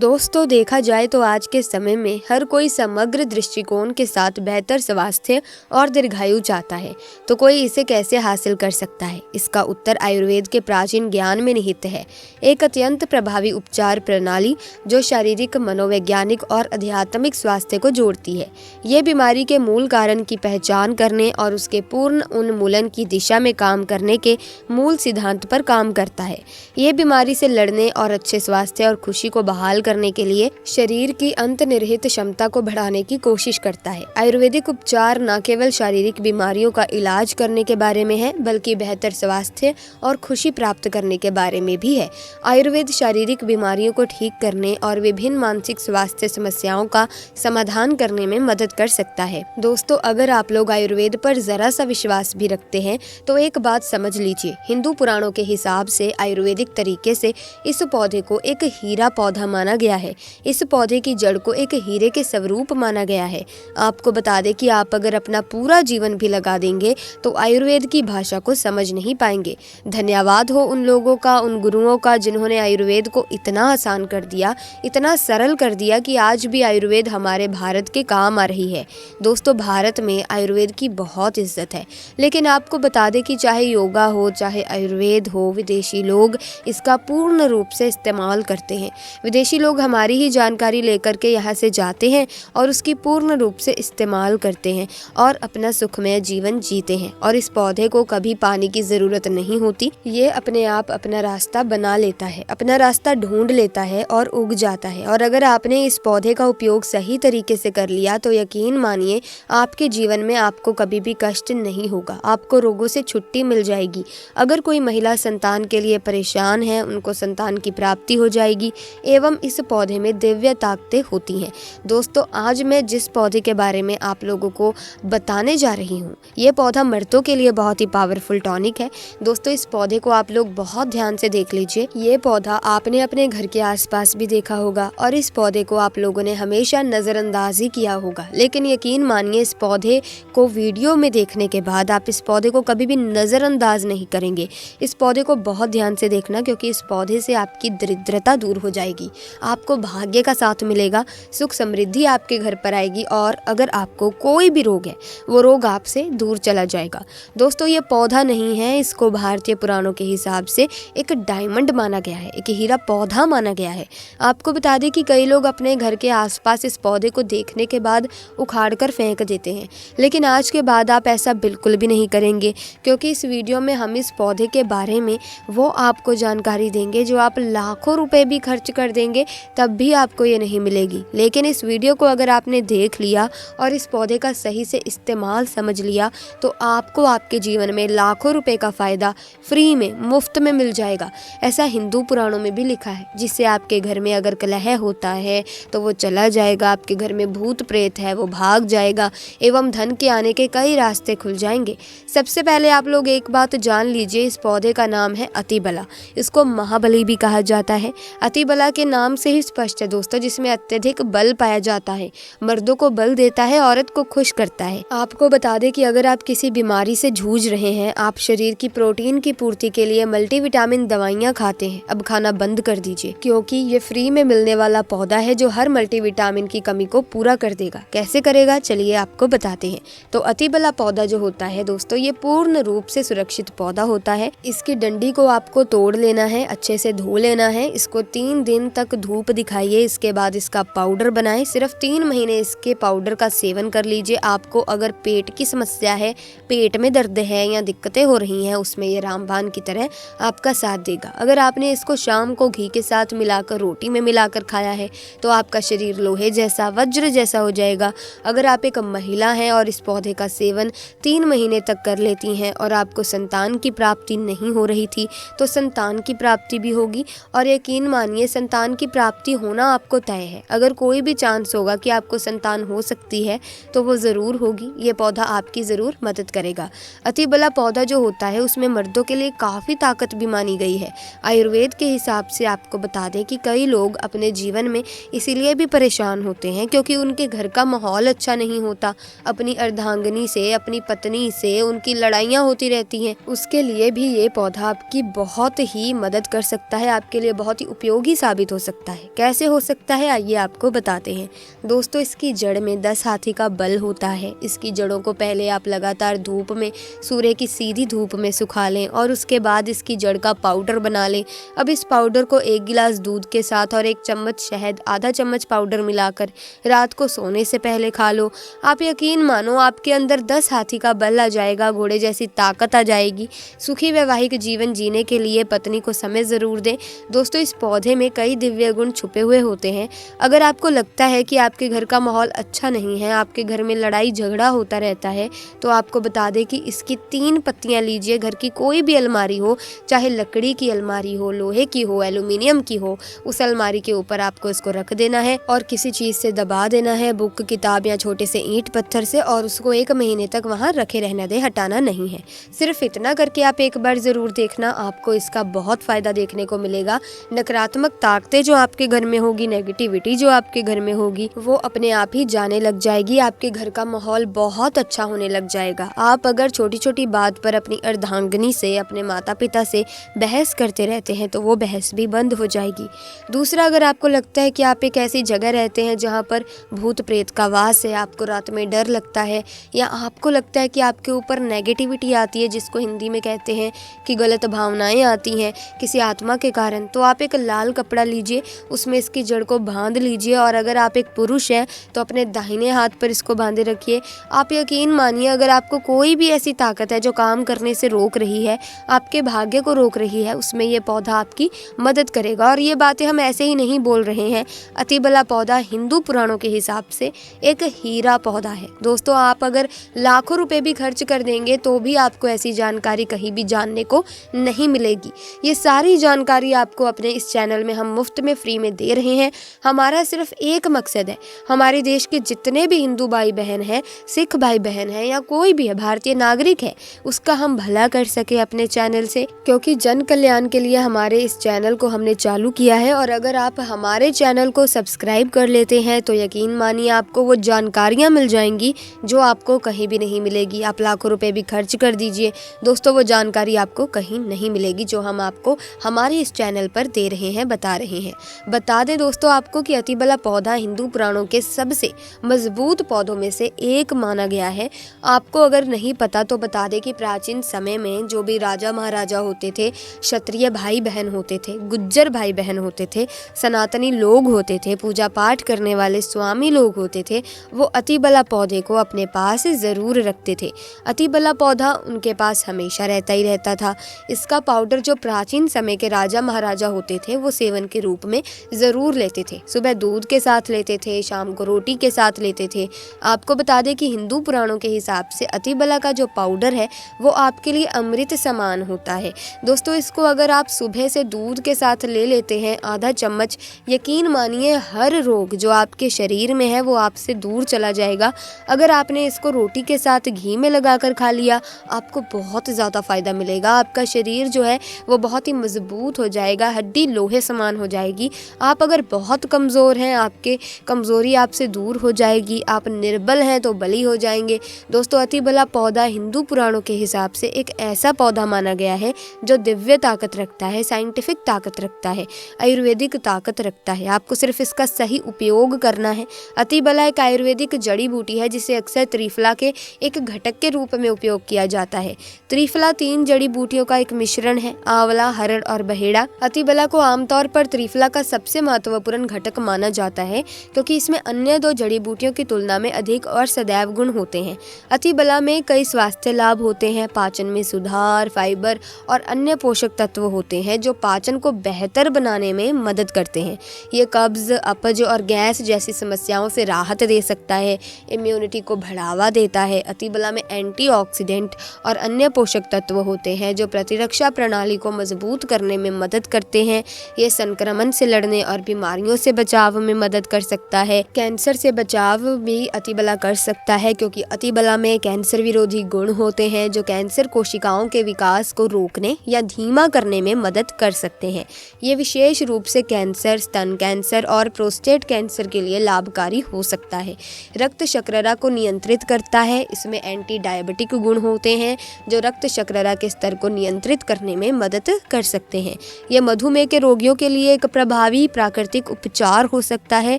दोस्तों, देखा जाए तो आज के समय में हर कोई समग्र दृष्टिकोण के साथ बेहतर स्वास्थ्य और दीर्घायु चाहता है। तो कोई इसे कैसे हासिल कर सकता है? इसका उत्तर आयुर्वेद के प्राचीन ज्ञान में निहित है। एक अत्यंत प्रभावी उपचार प्रणाली जो शारीरिक, मनोवैज्ञानिक और आध्यात्मिक स्वास्थ्य को जोड़ती है। ये बीमारी के मूल कारण की पहचान करने और उसके पूर्ण उन्मूलन की दिशा में काम करने के मूल सिद्धांत पर काम करता है। ये बीमारी से लड़ने और अच्छे स्वास्थ्य और खुशी को बहाल करने के लिए शरीर की अंतर्निहित क्षमता को बढ़ाने की कोशिश करता है। आयुर्वेदिक उपचार न केवल शारीरिक बीमारियों का इलाज करने के बारे में है, बल्कि बेहतर स्वास्थ्य और खुशी प्राप्त करने के बारे में भी है। आयुर्वेद शारीरिक बीमारियों को ठीक करने और विभिन्न मानसिक स्वास्थ्य समस्याओं का समाधान करने में मदद कर सकता है। दोस्तों, अगर आप लोग आयुर्वेद पर जरा सा विश्वास भी रखते हैं तो एक बात समझ लीजिए, हिंदू पुराणों के हिसाब से आयुर्वेदिक तरीके से इस पौधे को एक हीरा पौधा माना गया है। इस पौधे की जड़ को एक हीरे के स्वरूप माना गया है। आपको बता दें कि आप अगर अपना पूरा जीवन भी लगा देंगे तो आयुर्वेद की भाषा को समझ नहीं पाएंगे। धन्यवाद हो उन लोगों का, उन गुरुओं का, जिन्होंने आयुर्वेद को इतना आसान कर दिया, इतना सरल कर दिया कि आज भी आयुर्वेद हमारे भारत के काम आ रही है। दोस्तों, भारत में आयुर्वेद की बहुत इज्जत है, लेकिन आपको बता दें कि चाहे योगा हो, चाहे आयुर्वेद हो, विदेशी लोग इसका पूर्ण रूप से इस्तेमाल करते हैं। विदेशी लोग हमारी ही जानकारी लेकर के यहाँ से जाते हैं और उसकी पूर्ण रूप से इस्तेमाल करते हैं और अपना सुखमय जीवन जीते हैं। और इस पौधे को कभी पानी की ज़रूरत नहीं होती, ये अपने आप अपना रास्ता बना लेता है, अपना रास्ता ढूंढ लेता है और उग जाता है। और अगर आपने इस पौधे का उपयोग सही तरीके से कर लिया तो यकीन मानिए आपके जीवन में आपको कभी भी कष्ट नहीं होगा, आपको रोगों से छुट्टी मिल जाएगी। अगर कोई महिला संतान के लिए परेशान है, उनको संतान की प्राप्ति हो जाएगी एवं इस पौधे में दिव्य ताकतें होती हैं। दोस्तों, आज मैं जिस पौधे के बारे में आप लोगों को बताने जा रही हूँ, ये पौधा मर्दों के लिए बहुत ही पावरफुल टॉनिक है। दोस्तों, इस पौधे को आप लोग बहुत ध्यान से देख लीजिए। ये पौधा आपने अपने घर के आसपास भी देखा होगा और इस पौधे को आप लोगों ने हमेशा नज़रअंदाज ही किया होगा, लेकिन यकीन मानिए इस पौधे को वीडियो में देखने के बाद आप इस पौधे को कभी भी नज़रअंदाज नहीं करेंगे। इस पौधे को बहुत ध्यान से देखना, क्योंकि इस पौधे से आपकी दरिद्रता दूर हो जाएगी, आपको भाग्य का साथ मिलेगा, सुख समृद्धि आपके घर पर आएगी और अगर आपको कोई भी रोग है वो रोग आपसे दूर चला जाएगा। दोस्तों, ये पौधा नहीं है, इसको भारतीय पुराणों के हिसाब से एक डायमंड माना गया है, एक हीरा पौधा माना गया है। आपको बता दें कि कई लोग अपने घर के आसपास इस पौधे को देखने के बाद उखाड़ कर फेंक देते हैं, लेकिन आज के बाद आप ऐसा बिल्कुल भी नहीं करेंगे, क्योंकि इस वीडियो में हम इस पौधे के बारे में वो आपको जानकारी देंगे जो आप लाखों रुपए भी खर्च कर देंगे तब भी आपको ये नहीं मिलेगी। लेकिन इस वीडियो को अगर आपने देख लिया और इस पौधे का सही से इस्तेमाल समझ लिया तो आपको आपके जीवन में लाखों रुपए का फ़ायदा फ्री में, मुफ्त में मिल जाएगा। ऐसा हिंदू पुराणों में भी लिखा है, जिससे आपके घर में अगर कलह होता है तो वो चला जाएगा, आपके घर में भूत प्रेत है वो भाग जाएगा एवं धन के आने के कई रास्ते खुल जाएंगे। सबसे पहले आप लोग एक बात जान लीजिए, इस पौधे का नाम है अतिबला। इसको महाबली भी कहा जाता है। अतिबला के नाम से ही स्पष्ट है दोस्तों, जिसमें अत्यधिक बल पाया जाता है, मर्दों को बल देता है, औरत को खुश करता है। आपको बता दें कि अगर आप किसी बीमारी से जूझ रहे हैं, आप शरीर की प्रोटीन की पूर्ति के लिए मल्टीविटामिन दवाइयाँ खाते हैं, अब खाना बंद कर दीजिए, क्योंकि ये फ्री में मिलने वाला पौधा है जो हर मल्टीविटामिन की कमी को पूरा कर देगा। कैसे करेगा, चलिए आपको बताते हैं। तो अतिबला पौधा जो होता है दोस्तों, ये पूर्ण रूप से सुरक्षित पौधा होता है। इसकी डंडी को आपको तोड़ लेना है, अच्छे से धो लेना है, इसको 3 दिन तक धूप दिखाइए, इसके बाद इसका पाउडर बनाएं। सिर्फ 3 महीने इसके पाउडर का सेवन कर लीजिए। आपको अगर पेट की समस्या है, पेट में दर्द है या दिक्कतें हो रही हैं, उसमें ये रामबाण की तरह आपका साथ देगा। अगर आपने इसको शाम को घी के साथ मिलाकर, रोटी में मिलाकर खाया है तो आपका शरीर लोहे जैसा, वज्र जैसा हो जाएगा। अगर आप एक महिला हैं और इस पौधे का सेवन 3 महीने तक कर लेती हैं और आपको संतान की प्राप्ति नहीं हो रही थी तो संतान की प्राप्ति भी होगी। और यकीन मानिए संतान की प्राप्ति होना आपको तय है। अगर कोई भी चांस होगा कि आपको संतान हो सकती है तो वो ज़रूर होगी। ये पौधा आपकी ज़रूर मदद करेगा। अतिबला पौधा जो होता है उसमें मर्दों के लिए काफ़ी ताकत भी मानी गई है। आयुर्वेद के हिसाब से आपको बता दें कि कई लोग अपने जीवन में इसीलिए भी परेशान होते हैं क्योंकि उनके घर का माहौल अच्छा नहीं होता। अपनी अर्धांगिनी से, अपनी पत्नी से उनकी लड़ाइयाँ होती रहती हैं। उसके लिए भी ये पौधा आपकी बहुत ही मदद कर सकता है, आपके लिए बहुत ही उपयोगी साबित हो सकता है। सकता है। कैसे हो सकता है आइए आपको बताते हैं। दोस्तों, इसकी जड़ में 10 हाथी का बल होता है। इसकी जड़ों को पहले आप लगातार धूप में, सूर्य की सीधी धूप में सुखा लें और उसके बाद इसकी जड़ का पाउडर बना लें। अब इस पाउडर को 1 गिलास दूध के साथ और 1 चम्मच शहद, आधा चम्मच पाउडर मिलाकर रात को सोने से पहले खा लो। आप यकीन मानो आपके अंदर 10 हाथी का बल आ जाएगा, घोड़े जैसी ताकत आ जाएगी। सुखी वैवाहिक जीवन जीने के लिए पत्नी को समय ज़रूर दें। दोस्तों, इस पौधे में कई दिव्य गुण छुपे हुए होते हैं। अगर आपको लगता है कि आपके घर का माहौल अच्छा नहीं है, आपके घर में लड़ाई झगड़ा होता रहता है, तो आपको बता दें कि इसकी 3 पत्तियां लीजिए। घर की कोई भी अलमारी हो, चाहे लकड़ी की अलमारी हो, लोहे की हो, एल्यूमिनियम की हो, उस अलमारी के ऊपर आपको इसको रख देना है और किसी चीज़ से दबा देना है, बुक, किताब या छोटे से ईंट पत्थर से, और उसको 1 महीने तक वहाँ रखे रहना दे, हटाना नहीं है। सिर्फ इतना करके आप एक बार ज़रूर देखना, आपको इसका बहुत फ़ायदा देखने को मिलेगा। नकारात्मक ताकतें जो आपके घर में होगी, नेगेटिविटी जो आपके घर में होगी, वो अपने आप ही जाने लग जाएगी। आपके घर का माहौल बहुत अच्छा होने लग जाएगा। आप अगर छोटी छोटी बात पर अपनी अर्धांगिनी से, अपने माता पिता से बहस करते रहते हैं तो वो बहस भी बंद हो जाएगी। दूसरा, अगर आपको लगता है कि आप एक ऐसी जगह रहते हैं जहाँ पर भूत प्रेत का वास है, आपको रात में डर लगता है, या आपको लगता है कि आपके ऊपर नेगेटिविटी आती है, जिसको हिंदी में कहते हैं कि गलत भावनाएं आती हैं किसी आत्मा के कारण, तो आप एक लाल कपड़ा लीजिए, उसमें इसकी जड़ को बांध लीजिए और अगर आप एक पुरुष हैं तो अपने दाहिने हाथ पर इसको बांधे रखिए। आप यकीन मानिए, अगर आपको कोई भी ऐसी ताकत है जो काम करने से रोक रही है, आपके भाग्य को रोक रही है, उसमें ये पौधा आपकी मदद करेगा। और ये बातें हम ऐसे ही नहीं बोल रहे हैं। अतिबला पौधा हिंदू पुराणों के हिसाब से एक हीरा पौधा है। दोस्तों, आप अगर लाखों रुपए भी खर्च कर देंगे तो भी आपको ऐसी जानकारी कहीं भी जानने को नहीं मिलेगी। ये सारी जानकारी आपको अपने इस चैनल में हम मुफ्त में, फ्री में दे रहे हैं। हमारा सिर्फ एक मकसद है, हमारे देश के जितने भी हिंदू भाई बहन हैं, सिख भाई बहन हैं, या कोई भी है भारतीय नागरिक है, उसका हम भला कर सके अपने चैनल से, क्योंकि जन कल्याण के लिए हमारे इस चैनल को हमने चालू किया है। और अगर आप हमारे चैनल को सब्सक्राइब कर लेते हैं तो यकीन मानिए आपको वो जानकारियाँ मिल जाएंगी जो आपको कहीं भी नहीं मिलेगी। आप लाखों रुपए भी खर्च कर दीजिए दोस्तों, वो जानकारी आपको कहीं नहीं मिलेगी जो हम आपको हमारे इस चैनल पर दे रहे हैं, बता रहे हैं। बता दें दोस्तों आपको कि अतिबला पौधा हिंदू पुराणों के सबसे मजबूत पौधों में से एक माना गया है। आपको अगर नहीं पता तो बता दें कि प्राचीन समय में जो भी राजा महाराजा होते थे, क्षत्रिय भाई बहन होते थे, गुज्जर भाई बहन होते थे, सनातनी लोग होते थे, पूजा पाठ करने वाले स्वामी लोग होते थे, वो अतिबला पौधे को अपने पास ज़रूर रखते थे। अतिबला पौधा उनके पास हमेशा रहता ही रहता था। इसका पाउडर जो प्राचीन समय के राजा महाराजा होते थे वो सेवन के रूप में ज़रूर लेते थे। सुबह दूध के साथ लेते थे, शाम को रोटी के साथ लेते थे। आपको बता दें कि हिंदू पुराणों के हिसाब से अतिबला का जो पाउडर है वो आपके लिए अमृत समान होता है। दोस्तों, इसको अगर आप सुबह से दूध के साथ ले लेते हैं आधा चम्मच, यकीन मानिए हर रोग जो आपके शरीर में है वो आपसे दूर चला जाएगा। अगर आपने इसको रोटी के साथ घी में लगाकर खा लिया, आपको बहुत ज़्यादा फ़ायदा मिलेगा। आपका शरीर जो है वो बहुत ही मजबूत हो जाएगा, हड्डी लोहे समान हो जाएगी। आप अगर बहुत कमज़ोर हैं, आपके कमज़ोरी आपसे दूर हो जाएगी। आप निर्बल हैं तो बली हो जाएंगे। दोस्तों, अतिबला पौधा हिंदू पुराणों के हिसाब से एक ऐसा पौधा माना गया है जो दिव्य ताकत रखता है, साइंटिफिक ताकत रखता है, आयुर्वेदिक ताकत रखता है। आपको सिर्फ इसका सही उपयोग करना है। अतिबला एक आयुर्वेदिक जड़ी बूटी है जिसे अक्सर त्रिफला के एक घटक के रूप में उपयोग किया जाता है। त्रिफला 3 जड़ी बूटियों का एक मिश्रण है, आंवला, हरड़ और बहेड़ा। अतिबला को आमतौर पर त्रिफला का सबसे महत्वपूर्ण घटक माना जाता है क्योंकि इसमें अन्य 2 जड़ी बूटियों की तुलना में अधिक और सदैव गुण होते हैं। अतिबला में कई स्वास्थ्य लाभ होते हैं। पाचन में सुधार, फाइबर और अन्य पोषक तत्व होते हैं जो पाचन को बेहतर बनाने में मदद करते हैं। ये कब्ज, अपच और गैस जैसी समस्याओं से राहत दे सकता है, इम्यूनिटी को बढ़ावा देता है। अतिबला में एंटीऑक्सीडेंट और अन्य पोषक तत्व होते हैं जो प्रतिरक्षा प्रणाली को मजबूत करने में मदद करते हैं। ये संक्रमण से लड़ने और बीमारियों से बचाव में मदद कर सकता है। कैंसर से बचाव भी अतिबला कर सकता है क्योंकि अतिबला में कैंसर विरोधी गुण होते हैं जो कैंसर कोशिकाओं के विकास को रोकने या धीमा करने में मदद कर सकते हैं। ये विशेष रूप से कैंसर, स्तन कैंसर और प्रोस्टेट कैंसर के लिए लाभकारी हो सकता है। रक्त शर्करा को नियंत्रित करता है। इसमें एंटी डायबिटिक गुण होते हैं जो रक्त शर्करा के स्तर को नियंत्रित करने में मदद कर सकते हैं। ये मधुमेह के रोगियों के लिए एक प्रभावी प्रभावी प्राकृतिक उपचार हो सकता है,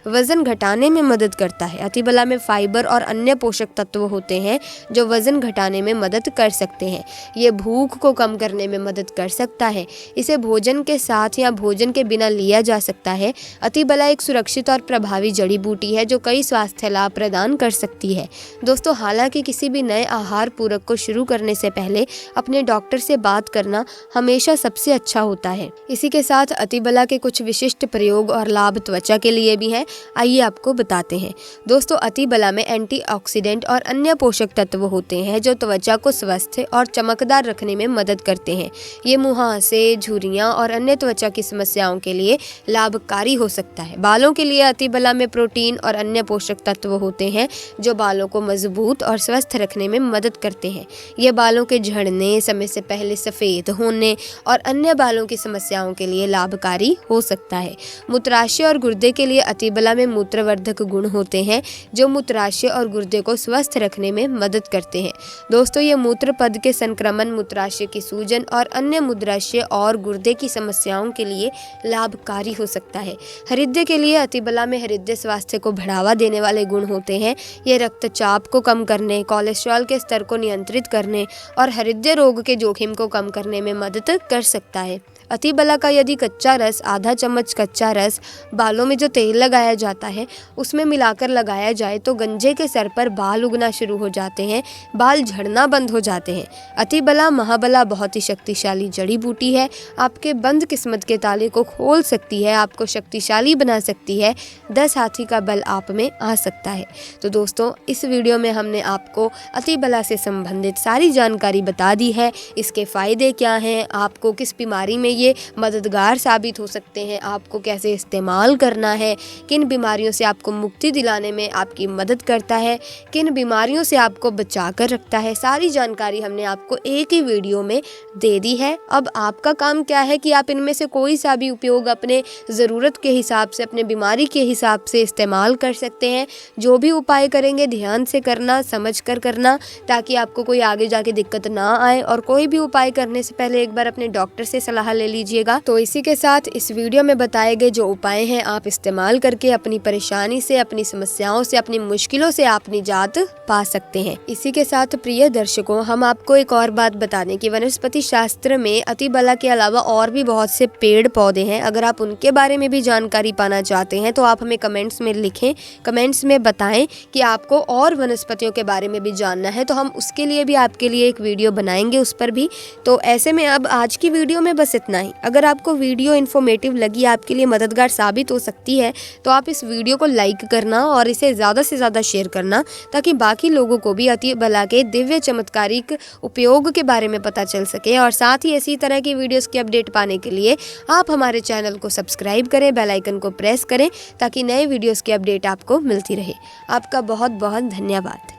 वजन घटाने में मदद करता है। अतिबला में फाइबर और अन्य पोषक तत्व होते हैं जो वजन घटाने में मदद कर सकते हैं। ये भूख को कम करने में मदद कर सकता है। इसे भोजन के साथ या भोजन के बिना लिया जा सकता है। अतिबला एक सुरक्षित और प्रभावी जड़ी बूटी है जो कई स्वास्थ्य लाभ प्रदान कर सकती है। दोस्तों, हालांकि किसी भी नए आहार पूरक को शुरू करने से पहले अपने डॉक्टर से बात करना हमेशा सबसे अच्छा होता है। इसी के साथ अतिबला के कुछ विशिष्ट प्रयोग और लाभ त्वचा के लिए भी हैं। आइए आपको बताते हैं। दोस्तों, अतिबला में एंटीऑक्सीडेंट और अन्य पोषक तत्व होते हैं जो त्वचा को स्वस्थ और चमकदार रखने में मदद करते हैं। ये मुहासे, झुर्रियां और अन्य त्वचा की समस्याओं के लिए लाभकारी हो सकता है। बालों के लिए अतिबला में प्रोटीन और अन्य पोषक तत्व होते हैं जो बालों को मजबूत और स्वस्थ रखने में मदद करते हैं। ये बालों के झड़ने, समय से पहले सफ़ेद होने और अन्य बालों की समस्याओं के लिए लाभकारी हो सकता है। मूत्राशय और गुर्दे के लिए अतिबला में मूत्रवर्धक गुण होते हैं जो मूत्राशय और गुर्दे को स्वस्थ रखने में मदद करते हैं। दोस्तों, ये मूत्र पद के संक्रमण, मूत्राशय की सूजन और अन्य मूत्राशय और गुर्दे की समस्याओं के लिए लाभकारी हो सकता है। हृदय के लिए अतिबला में हृदय स्वास्थ्य को बढ़ावा देने वाले गुण होते हैं। ये रक्तचाप को कम करने, कोलेस्ट्रॉल के स्तर को नियंत्रित करने और हृदय रोग के जोखिम को कम करने में मदद कर सकता है। अतिबला का यदि कच्चा रस, आधा चम्मच कच्चा रस बालों में जो तेल लगाया जाता है उसमें मिलाकर लगाया जाए तो गंजे के सर पर बाल उगना शुरू हो जाते हैं, बाल झड़ना बंद हो जाते हैं। अतिबला महाबला बहुत ही शक्तिशाली जड़ी बूटी है। आपके बंद किस्मत के ताले को खोल सकती है, आपको शक्तिशाली बना सकती है। 10 हाथी का बल आप में आ सकता है। तो दोस्तों, इस वीडियो में हमने आपको अतिबला से संबंधित सारी जानकारी बता दी है। इसके फायदे क्या हैं, आपको किस बीमारी में ये मददगार साबित हो सकते हैं, आपको कैसे इस्तेमाल करना है, किन बीमारियों से आपको मुक्ति दिलाने में आपकी मदद करता है, किन बीमारियों से आपको बचा कर रखता है, सारी जानकारी हमने आपको एक ही वीडियो में दे दी है। अब आपका काम क्या है कि आप इनमें से कोई सा भी उपयोग अपने ज़रूरत के हिसाब से, अपने बीमारी के हिसाब से इस्तेमाल कर सकते हैं। जो भी उपाय करेंगे ध्यान से करना, समझ कर करना, ताकि आपको कोई आगे जाके दिक्कत ना आए। और कोई भी उपाय करने से पहले एक बार अपने डॉक्टर से सलाह ले लीजिएगा। तो इसी के साथ इस वीडियो में बताए गए जो उपाय हैं आप इस्तेमाल करके अपनी परेशानी से, अपनी समस्याओं से, अपनी मुश्किलों से आप निजात पा सकते हैं। इसी के साथ प्रिय दर्शकों, हम आपको एक और बात बता दें कि वनस्पति शास्त्र में अतिबला के अलावा और भी बहुत से पेड़ पौधे हैं। अगर आप उनके बारे में भी जानकारी पाना चाहते हैं तो आप हमें कमेंट्स में लिखें, कमेंट्स में बताएं कि आपको और वनस्पतियों के बारे में भी जानना है, तो हम उसके लिए भी आपके लिए एक वीडियो बनाएंगे उस पर भी। तो ऐसे में अब आज की वीडियो में बस इतना ही। अगर आपको वीडियो इन्फॉर्मेटिव लगी, आपके लिए मददगार साबित हो सकती है, तो आप इस वीडियो को लाइक करना और इसे ज़्यादा से ज़्यादा शेयर करना, ताकि बाकी लोगों को भी अतिबला के दिव्य चमत्कारिक उपयोग के बारे में पता चल सके। और साथ ही इसी तरह की वीडियोस की अपडेट पाने के लिए आप हमारे चैनल को सब्सक्राइब करें, बेल आइकन को प्रेस करें, ताकि नए वीडियोस की अपडेट आपको मिलती रहे। आपका बहुत बहुत धन्यवाद।